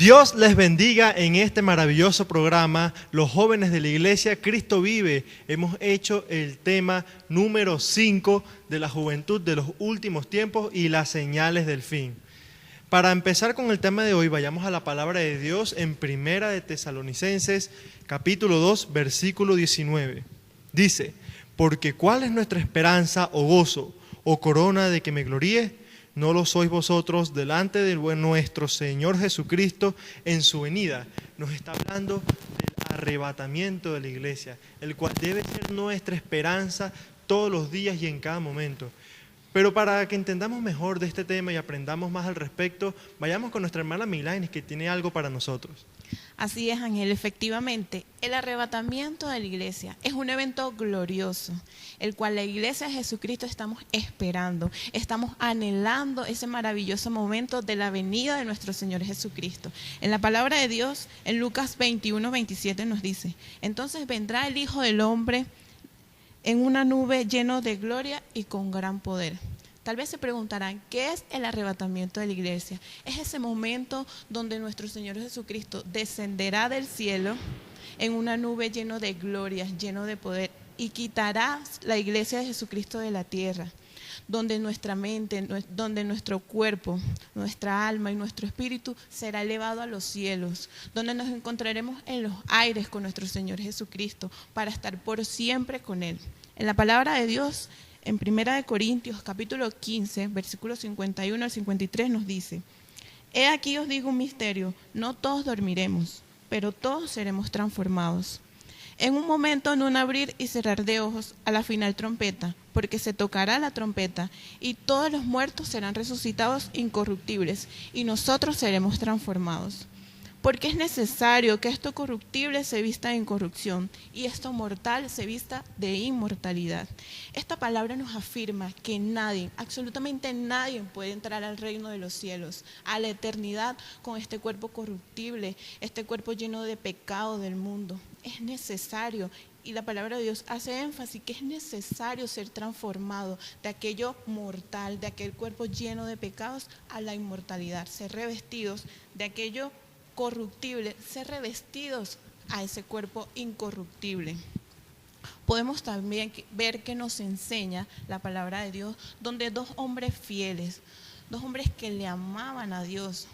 Dios les bendiga en este maravilloso programa. Los jóvenes de la iglesia Cristo Vive hemos hecho el tema número 5 de la juventud de los últimos tiempos y las señales del fin. Para empezar con el tema de hoy, vayamos a la palabra de Dios en Primera de Tesalonicenses, capítulo 2, versículo 19. Dice: porque ¿cuál es nuestra esperanza o gozo o corona de que me gloríe? ¿No lo sois vosotros delante de nuestro Señor Jesucristo en su venida? Nos está hablando del arrebatamiento de la iglesia, el cual debe ser nuestra esperanza todos los días y en cada momento. Pero para que entendamos mejor de este tema y aprendamos más al respecto, vayamos con nuestra hermana Milagros, que tiene algo para nosotros. Así es, Ángel, efectivamente, el arrebatamiento de la iglesia es un evento glorioso, el cual la iglesia de Jesucristo estamos esperando, estamos anhelando ese maravilloso momento de la venida de nuestro Señor Jesucristo. En la palabra de Dios, en Lucas 21, 27 nos dice: entonces vendrá el Hijo del Hombre en una nube lleno de gloria y con gran poder. Tal vez se preguntarán, ¿qué es el arrebatamiento de la iglesia? Es ese momento donde nuestro Señor Jesucristo descenderá del cielo en una nube lleno de gloria, lleno de poder, y quitará la iglesia de Jesucristo de la tierra, donde nuestra mente, donde nuestro cuerpo, nuestra alma y nuestro espíritu será elevado a los cielos, donde nos encontraremos en los aires con nuestro Señor Jesucristo para estar por siempre con Él. En la palabra de Dios, en 1 Corintios capítulo 15, versículos 51 al 53 nos dice: he aquí os digo un misterio, no todos dormiremos, pero todos seremos transformados. En un momento, en un abrir y cerrar de ojos, a la final trompeta, porque se tocará la trompeta, y todos los muertos serán resucitados incorruptibles, y nosotros seremos transformados. Porque es necesario que esto corruptible se vista de incorrupción y esto mortal se vista de inmortalidad. Esta palabra nos afirma que nadie, absolutamente nadie, puede entrar al reino de los cielos, a la eternidad, con este cuerpo corruptible, este cuerpo lleno de pecado del mundo. Es necesario, y la palabra de Dios hace énfasis que es necesario ser transformado de aquello mortal, de aquel cuerpo lleno de pecados, a la inmortalidad, ser revestidos de aquello corruptible, ser revestidos a ese cuerpo incorruptible. Podemos también ver que nos enseña la palabra de Dios, donde dos hombres fieles, dos hombres que le amaban a Dios,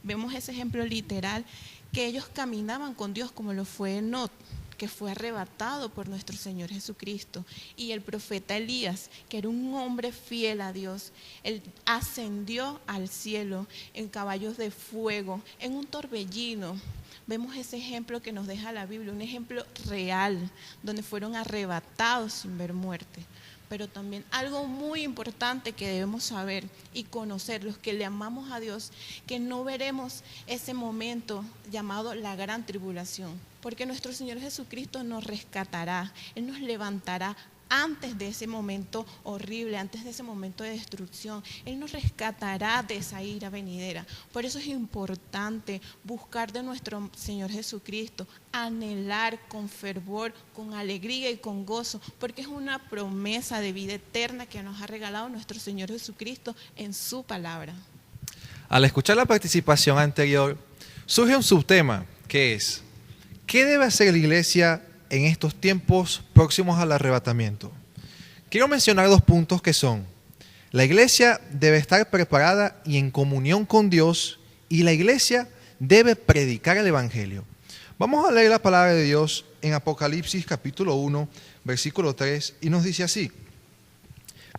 vemos ese ejemplo literal, que ellos caminaban con Dios, como lo fue Enoc, que fue arrebatado por nuestro Señor Jesucristo, y el profeta Elías, que era un hombre fiel a Dios. Él ascendió al cielo en caballos de fuego, en un torbellino. Vemos ese ejemplo que nos deja la Biblia, un ejemplo real, donde fueron arrebatados sin ver muerte. Pero también algo muy importante que debemos saber y conocer los que le amamos a Dios, que no veremos ese momento llamado la gran tribulación, porque nuestro Señor Jesucristo nos rescatará, Él nos levantará antes de ese momento horrible, antes de ese momento de destrucción. Él nos rescatará de esa ira venidera. Por eso es importante buscar de nuestro Señor Jesucristo, anhelar con fervor, con alegría y con gozo, porque es una promesa de vida eterna que nos ha regalado nuestro Señor Jesucristo en su palabra. Al escuchar la participación anterior, surge un subtema, que es: ¿qué debe hacer la iglesia en estos tiempos próximos al arrebatamiento? Quiero mencionar dos puntos que son: la iglesia debe estar preparada y en comunión con Dios, y la iglesia debe predicar el evangelio. Vamos a leer la palabra de Dios en Apocalipsis capítulo 1, versículo 3, y nos dice así: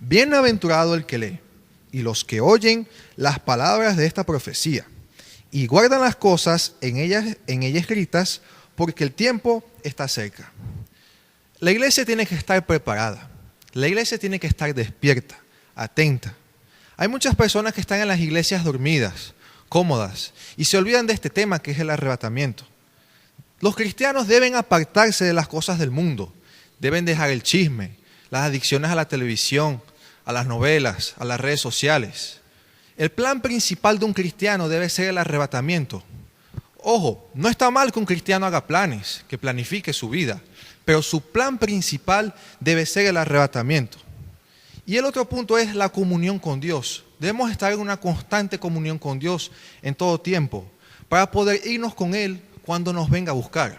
bienaventurado el que lee, y los que oyen las palabras de esta profecía, y guardan las cosas en ella escritas, porque el tiempo está cerca. La iglesia tiene que estar preparada. La iglesia tiene que estar despierta, atenta. Hay muchas personas que están en las iglesias dormidas, cómodas, y se olvidan de este tema que es el arrebatamiento. Los cristianos deben apartarse de las cosas del mundo. Deben dejar el chisme, las adicciones a la televisión, a las novelas, a las redes sociales. El plan principal de un cristiano debe ser el arrebatamiento. Ojo, no está mal que un cristiano haga planes, que planifique su vida, pero su plan principal debe ser el arrebatamiento. Y el otro punto es la comunión con Dios. Debemos estar en una constante comunión con Dios en todo tiempo, para poder irnos con Él cuando nos venga a buscar.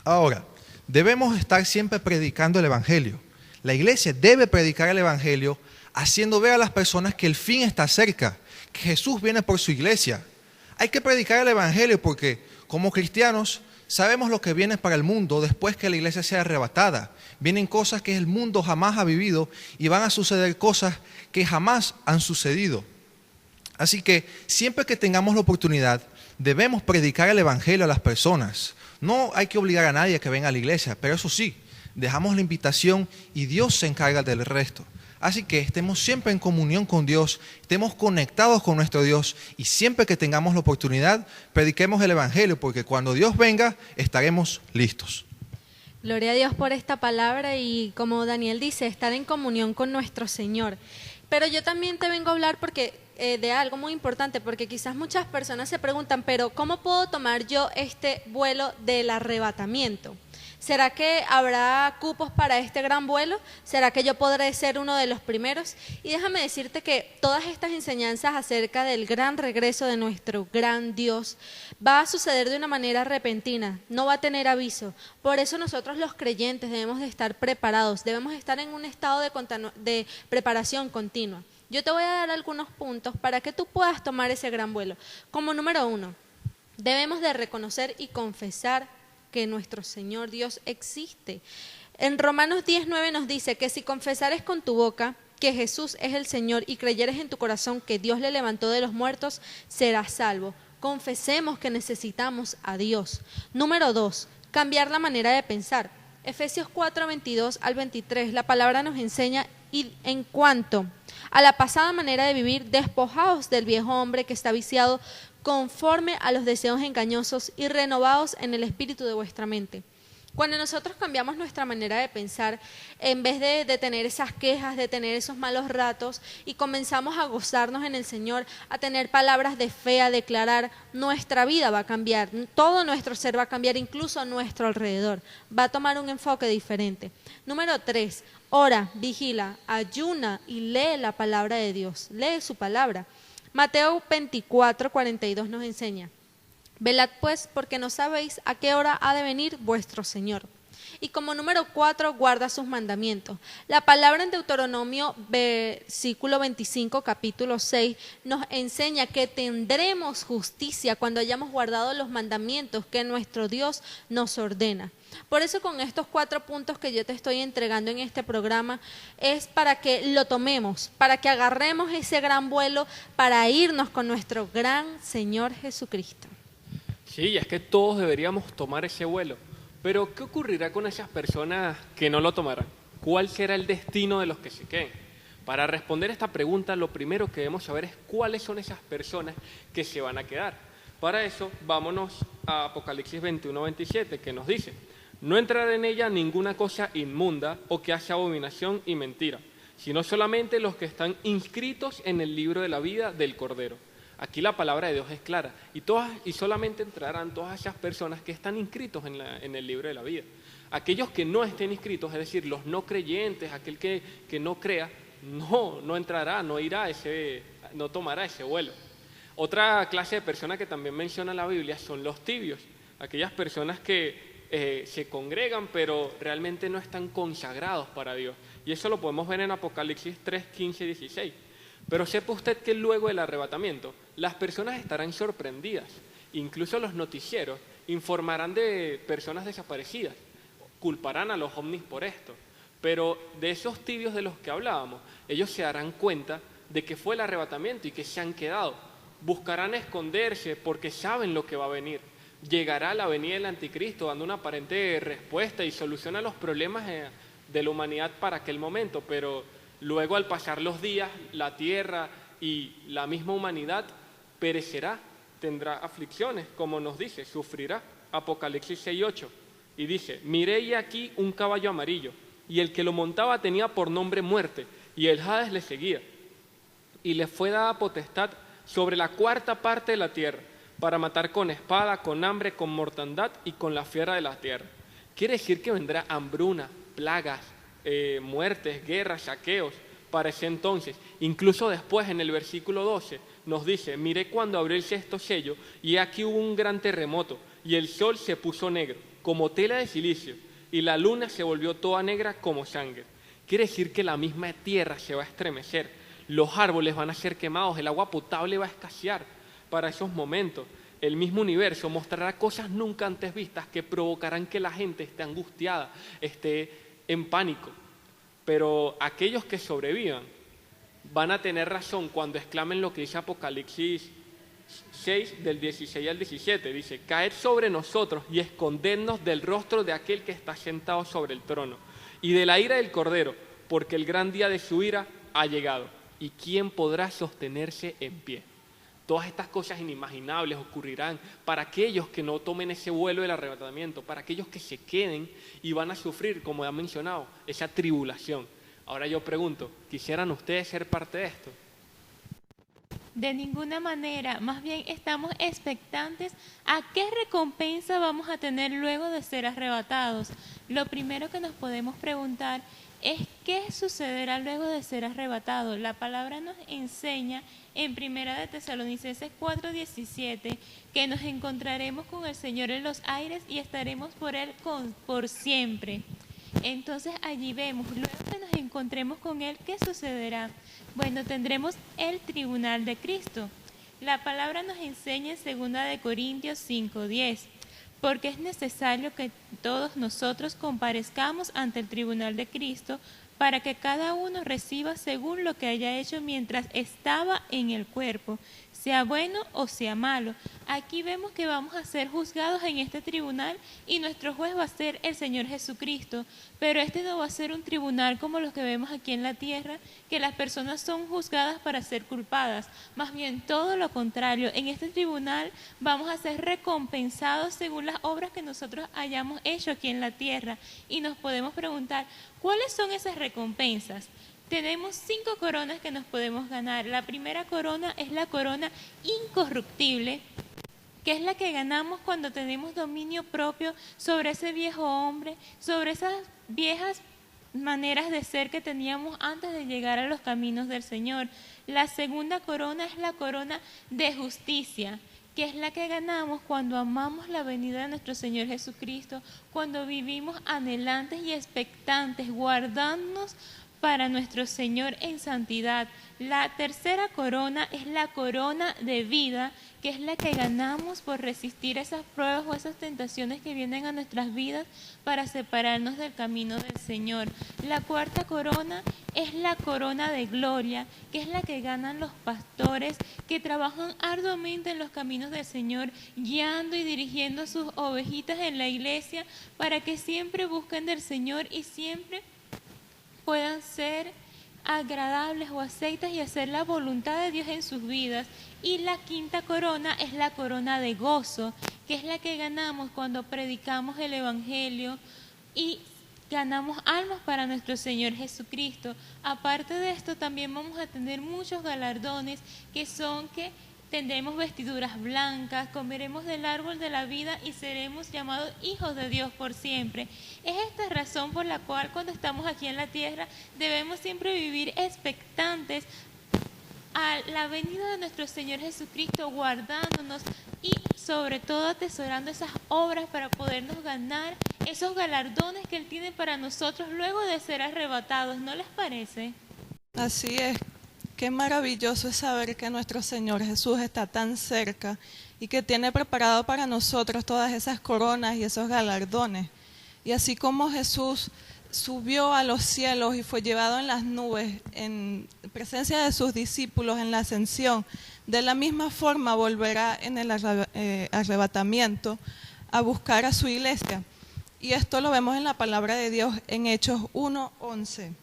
Ahora, debemos estar siempre predicando el Evangelio. La iglesia debe predicar el Evangelio, haciendo ver a las personas que el fin está cerca, que Jesús viene por su iglesia. Hay que predicar el Evangelio porque, como cristianos, sabemos lo que viene para el mundo después que la iglesia sea arrebatada. Vienen cosas que el mundo jamás ha vivido y van a suceder cosas que jamás han sucedido. Así que siempre que tengamos la oportunidad, debemos predicar el Evangelio a las personas. No hay que obligar a nadie a que venga a la iglesia, pero eso sí, dejamos la invitación y Dios se encarga del resto. Así que estemos siempre en comunión con Dios, estemos conectados con nuestro Dios y siempre que tengamos la oportunidad, prediquemos el Evangelio, porque cuando Dios venga, estaremos listos. Gloria a Dios por esta palabra y como Daniel dice, estar en comunión con nuestro Señor. Pero yo también te vengo a hablar de algo muy importante, porque quizás muchas personas se preguntan, pero ¿cómo puedo tomar yo este vuelo del arrebatamiento? ¿Será que habrá cupos para este gran vuelo? ¿Será que yo podré ser uno de los primeros? Y déjame decirte que todas estas enseñanzas acerca del gran regreso de nuestro gran Dios va a suceder de una manera repentina, no va a tener aviso. Por eso nosotros los creyentes debemos de estar preparados, debemos estar en un estado de preparación continua. Yo te voy a dar algunos puntos para que tú puedas tomar ese gran vuelo. Como número 1, debemos de reconocer y confesar que nuestro Señor Dios existe. En Romanos 10:9 nos dice que si confesares con tu boca que Jesús es el Señor y creyeres en tu corazón que Dios le levantó de los muertos, serás salvo. Confesemos que necesitamos a Dios. Número 2, cambiar la manera de pensar. Efesios 4:22 al 23, la palabra nos enseña, y en cuanto a la pasada manera de vivir, despojaos del viejo hombre que está viciado conforme a los deseos engañosos y renovados en el espíritu de vuestra mente. Cuando nosotros cambiamos nuestra manera de pensar, en vez de tener esas quejas, de tener esos malos ratos, y comenzamos a gozarnos en el Señor, a tener palabras de fe, a declarar, nuestra vida va a cambiar, todo nuestro ser va a cambiar, incluso a nuestro alrededor, va a tomar un enfoque diferente. Número 3, ora, vigila, ayuna y lee la palabra de Dios, lee su palabra. Mateo 24:42 nos enseña, velad pues, porque no sabéis a qué hora ha de venir vuestro Señor. Y como número 4, guarda sus mandamientos. La palabra en Deuteronomio, versículo 25, capítulo 6, nos enseña que tendremos justicia cuando hayamos guardado los mandamientos que nuestro Dios nos ordena. Por eso con estos 4 puntos que yo te estoy entregando en este programa es para que lo tomemos, para que agarremos ese gran vuelo para irnos con nuestro gran Señor Jesucristo. Sí, es que todos deberíamos tomar ese vuelo. Pero ¿qué ocurrirá con esas personas que no lo tomarán? ¿Cuál será el destino de los que se queden? Para responder esta pregunta, lo primero que debemos saber es cuáles son esas personas que se van a quedar. Para eso, vámonos a Apocalipsis 21:27, que nos dice: no entrará en ella ninguna cosa inmunda o que hace abominación y mentira, sino solamente los que están inscritos en el libro de la vida del Cordero. Aquí la palabra de Dios es clara y solamente entrarán todas esas personas que están inscritos en el libro de la vida. Aquellos que no estén inscritos, es decir, los no creyentes, aquel que no crea, no entrará, no tomará ese vuelo. Otra clase de personas que también menciona la Biblia son los tibios, aquellas personas que se congregan pero realmente no están consagrados para Dios. Y eso lo podemos ver en Apocalipsis 3:15 y 16. Pero sepa usted que luego del arrebatamiento, las personas estarán sorprendidas. Incluso los noticieros informarán de personas desaparecidas, culparán a los ovnis por esto. Pero de esos tibios de los que hablábamos, ellos se darán cuenta de que fue el arrebatamiento y que se han quedado. Buscarán esconderse porque saben lo que va a venir. Llegará la venida del anticristo dando una aparente respuesta y solución a los problemas de la humanidad para aquel momento, pero luego, al pasar los días, la tierra y la misma humanidad perecerá, tendrá aflicciones, como nos dice, sufrirá. Apocalipsis 6:8. Y dice: miré y aquí un caballo amarillo, y el que lo montaba tenía por nombre Muerte, y el Hades le seguía. Y le fue dada potestad sobre la 4ª parte de la tierra, para matar con espada, con hambre, con mortandad y con la fiera de la tierra. Quiere decir que vendrá hambruna, plagas, muertes, guerras, saqueos para ese entonces. Incluso después, en el versículo 12, nos dice: miré cuando abrió el sexto sello, y aquí hubo un gran terremoto, y el sol se puso negro, como tela de silicio, y la luna se volvió toda negra como sangre. Quiere decir que la misma tierra se va a estremecer, los árboles van a ser quemados, el agua potable va a escasear para esos momentos. El mismo universo mostrará cosas nunca antes vistas que provocarán que la gente esté angustiada, esté en pánico. Pero aquellos que sobrevivan van a tener razón cuando exclamen lo que dice Apocalipsis 6, del 16 al 17. Dice: caed sobre nosotros y escondednos del rostro de aquel que está sentado sobre el trono y de la ira del Cordero, porque el gran día de su ira ha llegado. ¿Y quién podrá sostenerse en pie? Todas estas cosas inimaginables ocurrirán para aquellos que no tomen ese vuelo del arrebatamiento, para aquellos que se queden y van a sufrir, como ya mencionado, esa tribulación. Ahora yo pregunto, ¿quisieran ustedes ser parte de esto? De ninguna manera, más bien estamos expectantes a qué recompensa vamos a tener luego de ser arrebatados. Lo primero que nos podemos preguntar es qué sucederá luego de ser arrebatados. La palabra nos enseña en 1 de Tesalonicenses 4:17 que nos encontraremos con el Señor en los aires y estaremos por Él por siempre. Entonces allí vemos, luego que nos encontremos con Él, ¿qué sucederá? Bueno, tendremos el tribunal de Cristo. La palabra nos enseña en 2 de Corintios 5:10, porque es necesario que todos nosotros comparezcamos ante el tribunal de Cristo para que cada uno reciba según lo que haya hecho mientras estaba en el cuerpo, sea bueno o sea malo. Aquí vemos que vamos a ser juzgados en este tribunal y nuestro juez va a ser el Señor Jesucristo, pero este no va a ser un tribunal como los que vemos aquí en la tierra, que las personas son juzgadas para ser culpadas. Más bien todo lo contrario, en este tribunal vamos a ser recompensados según las obras que nosotros hayamos hecho aquí en la tierra. Y nos podemos preguntar, ¿cuáles son esas recompensas? Tenemos 5 coronas que nos podemos ganar. La primera corona es la corona incorruptible, que es la que ganamos cuando tenemos dominio propio sobre ese viejo hombre, sobre esas viejas maneras de ser que teníamos antes de llegar a los caminos del Señor. La segunda corona es la corona de justicia, que es la que ganamos cuando amamos la venida de nuestro Señor Jesucristo, cuando vivimos anhelantes y expectantes, guardándonos para nuestro Señor en santidad. La tercera corona es la corona de vida, que es la que ganamos por resistir esas pruebas o esas tentaciones que vienen a nuestras vidas para separarnos del camino del Señor. La cuarta corona es la corona de gloria, que es la que ganan los pastores que trabajan arduamente en los caminos del Señor, guiando y dirigiendo a sus ovejitas en la iglesia para que siempre busquen del Señor y siempre puedan ser agradables o aceites y hacer la voluntad de Dios en sus vidas. Y la quinta corona es la corona de gozo, que es la que ganamos cuando predicamos el Evangelio y ganamos almas para nuestro Señor Jesucristo. Aparte de esto, también vamos a tener muchos galardones que son que tendremos vestiduras blancas, comeremos del árbol de la vida y seremos llamados hijos de Dios por siempre. Es esta razón por la cual cuando estamos aquí en la tierra debemos siempre vivir expectantes a la venida de nuestro Señor Jesucristo, guardándonos y sobre todo atesorando esas obras para podernos ganar esos galardones que Él tiene para nosotros luego de ser arrebatados. ¿No les parece? Así es. Qué maravilloso es saber que nuestro Señor Jesús está tan cerca y que tiene preparado para nosotros todas esas coronas y esos galardones. Y así como Jesús subió a los cielos y fue llevado en las nubes en presencia de sus discípulos en la ascensión, de la misma forma volverá en el arrebatamiento a buscar a su iglesia. Y esto lo vemos en la palabra de Dios en Hechos 1:11.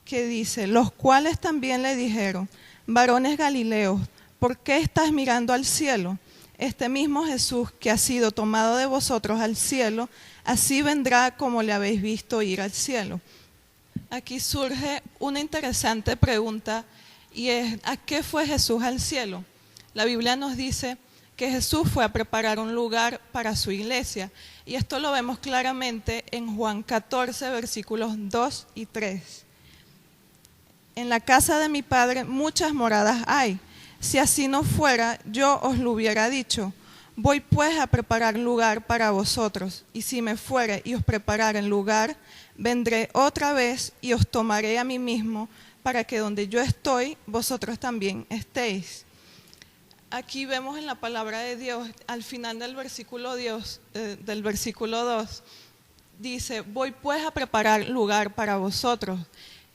Que dice, los cuales también le dijeron, varones Galileos, ¿por qué estás mirando al cielo? Este mismo Jesús que ha sido tomado de vosotros al cielo, así vendrá como le habéis visto ir al cielo. Aquí surge una interesante pregunta y es, ¿a qué fue Jesús al cielo? La Biblia nos dice que Jesús fue a preparar un lugar para su iglesia y esto lo vemos claramente en Juan 14, versículos 2 y 3. En la casa de mi Padre muchas moradas hay. Si así no fuera, yo os lo hubiera dicho. Voy pues a preparar lugar para vosotros, y si me fuere y os prepararen lugar, vendré otra vez y os tomaré a mí mismo, para que donde yo estoy, vosotros también estéis. Aquí vemos en la palabra de Dios, al final del versículo 2, dice, voy pues a preparar lugar para vosotros.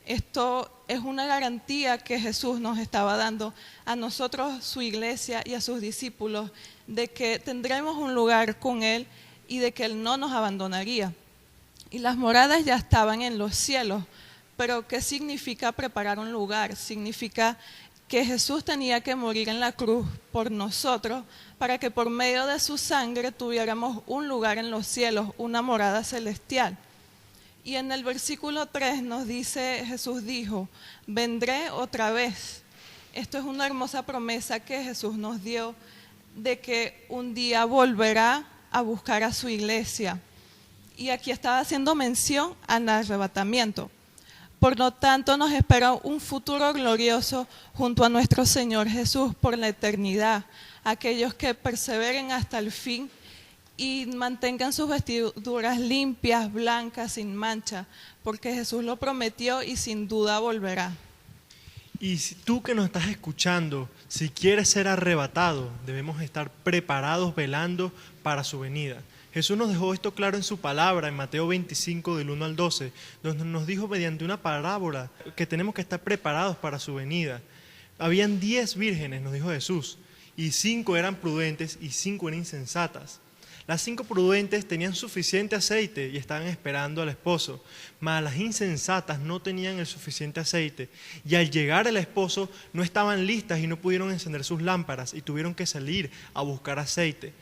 Esto es una garantía que Jesús nos estaba dando a nosotros, su iglesia y a sus discípulos, de que tendremos un lugar con Él y de que Él no nos abandonaría. Y las moradas ya estaban en los cielos, pero ¿qué significa preparar un lugar? Significa que Jesús tenía que morir en la cruz por nosotros para que por medio de su sangre tuviéramos un lugar en los cielos, una morada celestial. Y en el versículo 3 nos dice, Jesús dijo, vendré otra vez. Esto es una hermosa promesa que Jesús nos dio de que un día volverá a buscar a su iglesia. Y aquí estaba haciendo mención al arrebatamiento. Por lo tanto, nos espera un futuro glorioso junto a nuestro Señor Jesús por la eternidad. Aquellos que perseveren hasta el fin y mantengan sus vestiduras limpias, blancas, sin mancha, porque Jesús lo prometió y sin duda volverá. Y si tú que nos estás escuchando, si quieres ser arrebatado, debemos estar preparados velando para su venida. Jesús nos dejó esto claro en su palabra, en Mateo 25, del 1 al 12, donde nos dijo mediante una parábola que tenemos que estar preparados para su venida. Habían 10 vírgenes, nos dijo Jesús, y 5 eran prudentes y 5 eran insensatas. Las 5 prudentes tenían suficiente aceite y estaban esperando al esposo, mas las insensatas no tenían el suficiente aceite. Y al llegar el esposo no estaban listas y no pudieron encender sus lámparas y tuvieron que salir a buscar aceite.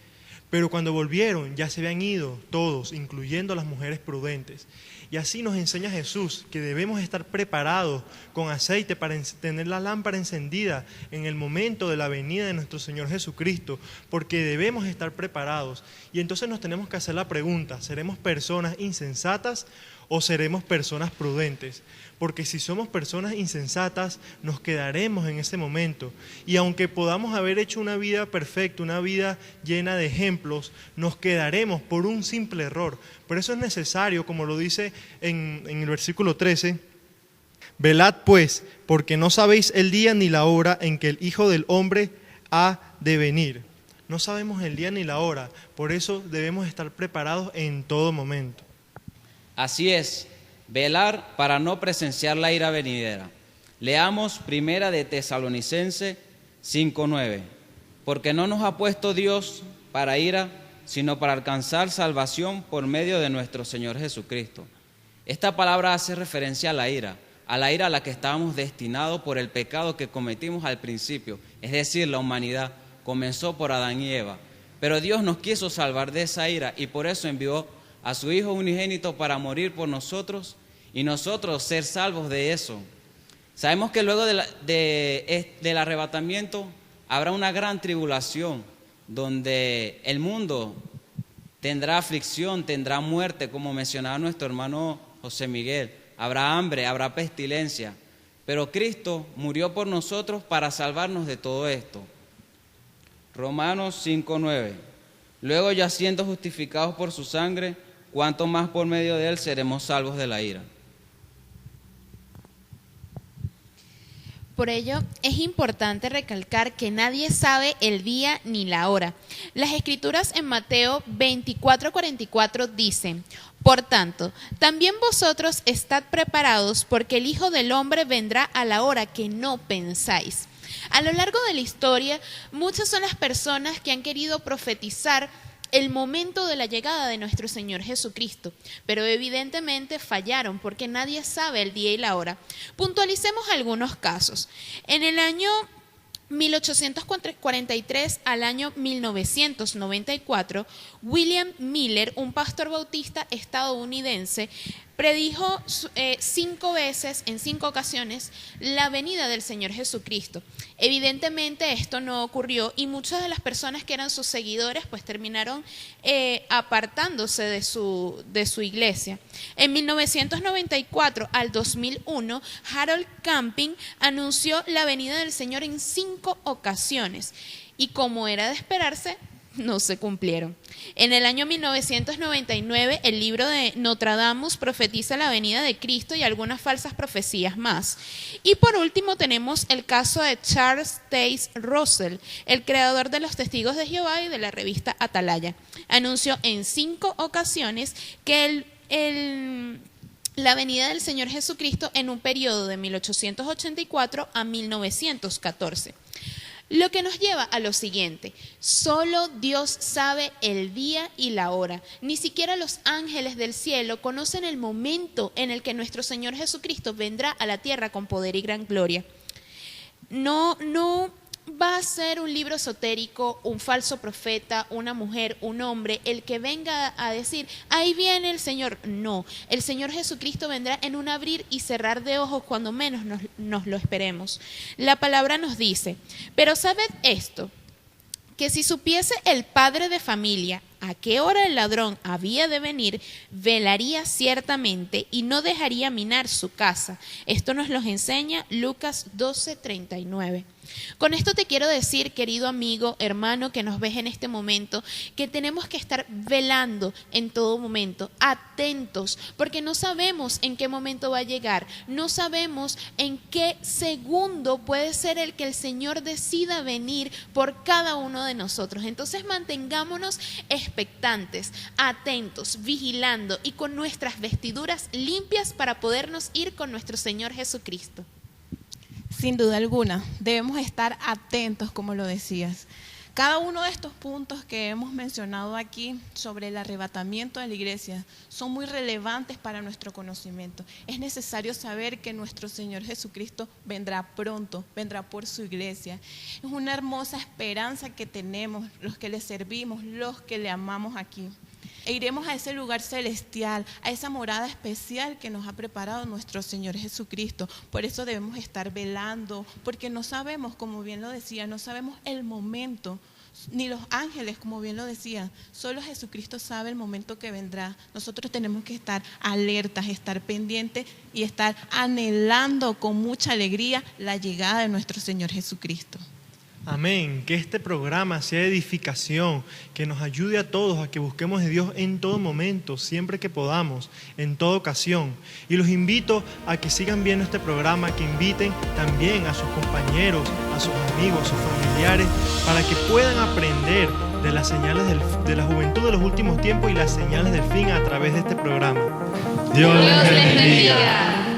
Pero cuando volvieron ya se habían ido todos, incluyendo las mujeres prudentes. Y así nos enseña Jesús que debemos estar preparados con aceite para tener la lámpara encendida en el momento de la venida de nuestro Señor Jesucristo, porque debemos estar preparados. Y entonces nos tenemos que hacer la pregunta, ¿seremos personas insensatas o seremos personas prudentes? Porque si somos personas insensatas, nos quedaremos en ese momento. Y aunque podamos haber hecho una vida perfecta, una vida llena de ejemplos, nos quedaremos por un simple error. Por eso es necesario, como lo dice en el versículo 13, velad pues, porque no sabéis el día ni la hora en que el Hijo del Hombre ha de venir. No sabemos el día ni la hora, por eso debemos estar preparados en todo momento. Así es, velar para no presenciar la ira venidera. Leamos Primera de Tesalonicenses 5:9. Porque no nos ha puesto Dios para ira, sino para alcanzar salvación por medio de nuestro Señor Jesucristo. Esta palabra hace referencia a la ira a la que estábamos destinados por el pecado que cometimos al principio, es decir, la humanidad comenzó por Adán y Eva. Pero Dios nos quiso salvar de esa ira y por eso envió a su Hijo unigénito para morir por nosotros y nosotros ser salvos de eso. Sabemos que luego del arrebatamiento habrá una gran tribulación donde el mundo tendrá aflicción, tendrá muerte, como mencionaba nuestro hermano José Miguel. Habrá hambre, habrá pestilencia, pero Cristo murió por nosotros para salvarnos de todo esto. Romanos 5:9. Luego, ya siendo justificados por su sangre, cuánto más por medio de él seremos salvos de la ira. Por ello, es importante recalcar que nadie sabe el día ni la hora. Las Escrituras en Mateo 24:44 dicen: por tanto, también vosotros estad preparados, porque el Hijo del Hombre vendrá a la hora que no pensáis. A lo largo de la historia, muchas son las personas que han querido profetizar el momento de la llegada de nuestro Señor Jesucristo, pero evidentemente fallaron porque nadie sabe el día y la hora. Puntualicemos algunos casos. En el año 1843 al año 1994, William Miller, un pastor bautista estadounidense, predijo 5 veces, en 5 ocasiones, la venida del Señor Jesucristo. Evidentemente esto no ocurrió y muchas de las personas que eran sus seguidores pues terminaron apartándose de su iglesia. En 1994 al 2001, Harold Camping anunció la venida del Señor en 5 ocasiones y, como era de esperarse, no se cumplieron. En el año 1999, el libro de Nostradamus profetiza la venida de Cristo y algunas falsas profecías más. Y por último tenemos el caso de Charles Taze Russell, el creador de los Testigos de Jehová y de la revista Atalaya. Anunció en 5 ocasiones que la venida del Señor Jesucristo en un periodo de 1884 a 1914. Lo que nos lleva a lo siguiente: solo Dios sabe el día y la hora. Ni siquiera los ángeles del cielo conocen el momento en el que nuestro Señor Jesucristo vendrá a la tierra con poder y gran gloria. No va a ser un libro esotérico, un falso profeta, una mujer, un hombre, el que venga a decir, ahí viene el Señor. No, el Señor Jesucristo vendrá en un abrir y cerrar de ojos cuando menos nos lo esperemos. La palabra nos dice, pero sabed esto, que si supiese el padre de familia a qué hora el ladrón había de venir, velaría ciertamente y no dejaría minar su casa. Esto nos lo enseña Lucas 12:39. Con esto te quiero decir, querido amigo, hermano que nos ves en este momento, que tenemos que estar velando en todo momento, atentos, porque no sabemos en qué momento va a llegar, no sabemos en qué segundo puede ser el que el Señor decida venir por cada uno de nosotros. Entonces mantengámonos expectantes, atentos, vigilando y con nuestras vestiduras limpias para podernos ir con nuestro Señor Jesucristo. Sin duda alguna, debemos estar atentos, como lo decías. Cada uno de estos puntos que hemos mencionado aquí sobre el arrebatamiento de la iglesia son muy relevantes para nuestro conocimiento. Es necesario saber que nuestro Señor Jesucristo vendrá pronto, vendrá por su iglesia. Es una hermosa esperanza que tenemos los que le servimos, los que le amamos aquí. E iremos a ese lugar celestial, a esa morada especial que nos ha preparado nuestro Señor Jesucristo. Por eso debemos estar velando, porque no sabemos, como bien lo decía, no sabemos el momento, ni los ángeles, como bien lo decía. Solo Jesucristo sabe el momento que vendrá. Nosotros tenemos que estar alertas, estar pendientes y estar anhelando con mucha alegría la llegada de nuestro Señor Jesucristo. Amén, que este programa sea edificación, que nos ayude a todos a que busquemos de Dios en todo momento, siempre que podamos, en toda ocasión. Y los invito a que sigan viendo este programa, que inviten también a sus compañeros, a sus amigos, a sus familiares, para que puedan aprender de las señales de la juventud de los últimos tiempos y las señales del fin a través de este programa. Dios les bendiga.